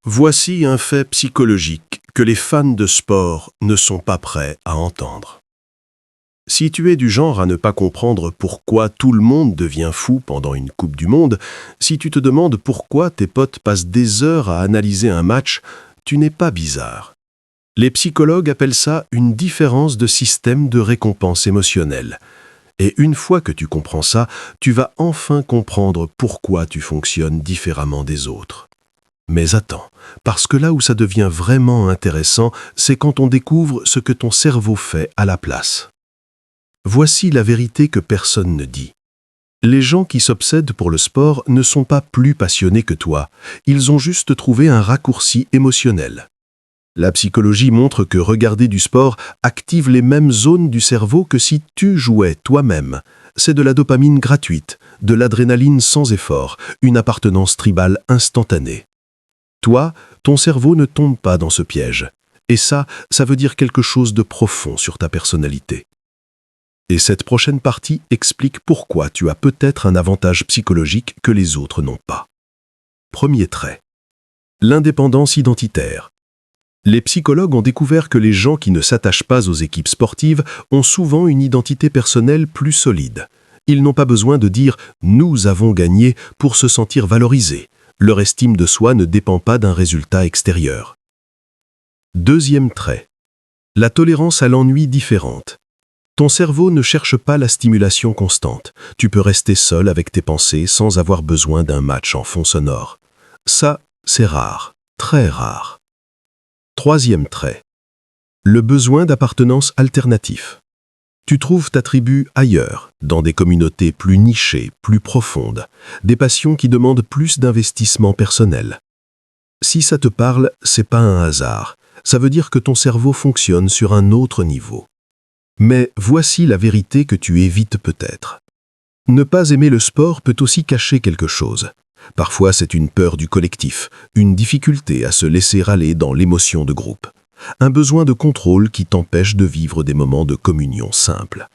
Voici un fait psychologique que les fans de sport ne sont pas prêts à entendre. Si tu es du genre à ne pas comprendre pourquoi tout le monde devient fou pendant une Coupe du Monde, si tu te demandes pourquoi tes potes passent des heures à analyser un match, tu n'es pas bizarre. Les psychologues appellent ça une différence de système de récompense émotionnelle. Et une fois que tu comprends ça, tu vas enfin comprendre pourquoi tu fonctionnes différemment des autres. Mais attends, parce que là où ça devient vraiment intéressant, c'est quand on découvre ce que ton cerveau fait à la place. Voici la vérité que personne ne dit. Les gens qui s'obsèdent pour le sport ne sont pas plus passionnés que toi, ils ont juste trouvé un raccourci émotionnel. La psychologie montre que regarder du sport active les mêmes zones du cerveau que si tu jouais toi-même. C'est de la dopamine gratuite, de l'adrénaline sans effort, une appartenance tribale instantanée. Toi, ton cerveau ne tombe pas dans ce piège. Et ça veut dire quelque chose de profond sur ta personnalité. Et cette prochaine partie explique pourquoi tu as peut-être un avantage psychologique que les autres n'ont pas. Premier trait. L'indépendance identitaire. Les psychologues ont découvert que les gens qui ne s'attachent pas aux équipes sportives ont souvent une identité personnelle plus solide. Ils n'ont pas besoin de dire « nous avons gagné » pour se sentir valorisés. Leur estime de soi ne dépend pas d'un résultat extérieur. Deuxième trait. La tolérance à l'ennui différente. Ton cerveau ne cherche pas la stimulation constante. Tu peux rester seul avec tes pensées sans avoir besoin d'un match en fond sonore. Ça, c'est rare, très rare. Troisième trait. Le besoin d'appartenance alternatif. Tu trouves ta tribu ailleurs, dans des communautés plus nichées, plus profondes, des passions qui demandent plus d'investissement personnel. Si ça te parle, c'est pas un hasard. Ça veut dire que ton cerveau fonctionne sur un autre niveau. Mais voici la vérité que tu évites peut-être. Ne pas aimer le sport peut aussi cacher quelque chose. Parfois, c'est une peur du collectif, une difficulté à se laisser aller dans l'émotion de groupe. Un besoin de contrôle qui t'empêche de vivre des moments de communion simple.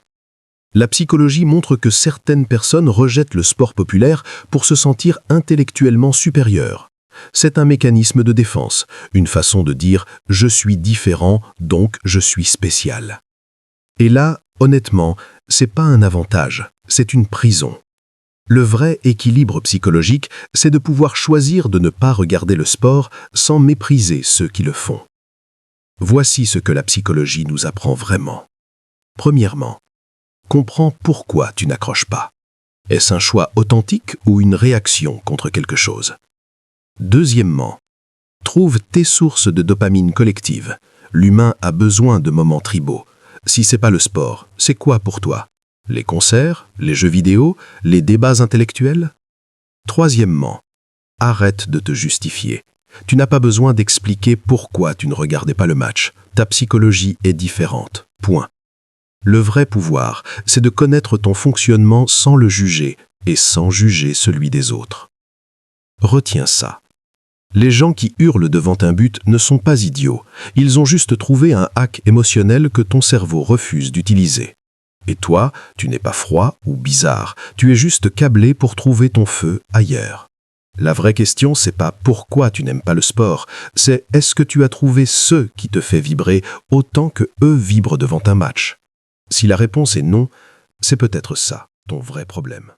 La psychologie montre que certaines personnes rejettent le sport populaire pour se sentir intellectuellement supérieures. C'est un mécanisme de défense, une façon de dire « je suis différent, donc je suis spécial ». Et là, honnêtement, c'est pas un avantage, c'est une prison. Le vrai équilibre psychologique, c'est de pouvoir choisir de ne pas regarder le sport sans mépriser ceux qui le font. Voici ce que la psychologie nous apprend vraiment. Premièrement, comprends pourquoi tu n'accroches pas. Est-ce un choix authentique ou une réaction contre quelque chose? Deuxièmement, trouve tes sources de dopamine collective. L'humain a besoin de moments tribaux. Si c'est pas le sport, c'est quoi pour toi? Les concerts, les jeux vidéo, les débats intellectuels? Troisièmement, arrête de te justifier. Tu n'as pas besoin d'expliquer pourquoi tu ne regardais pas le match. Ta psychologie est différente. Point. Le vrai pouvoir, c'est de connaître ton fonctionnement sans le juger et sans juger celui des autres. Retiens ça. Les gens qui hurlent devant un but ne sont pas idiots. Ils ont juste trouvé un hack émotionnel que ton cerveau refuse d'utiliser. Et toi, tu n'es pas froid ou bizarre. Tu es juste câblé pour trouver ton feu ailleurs. La vraie question, c'est pas pourquoi tu n'aimes pas le sport, c'est est-ce que tu as trouvé ce qui te fait vibrer autant que eux vibrent devant un match? Si la réponse est non, c'est peut-être ça ton vrai problème.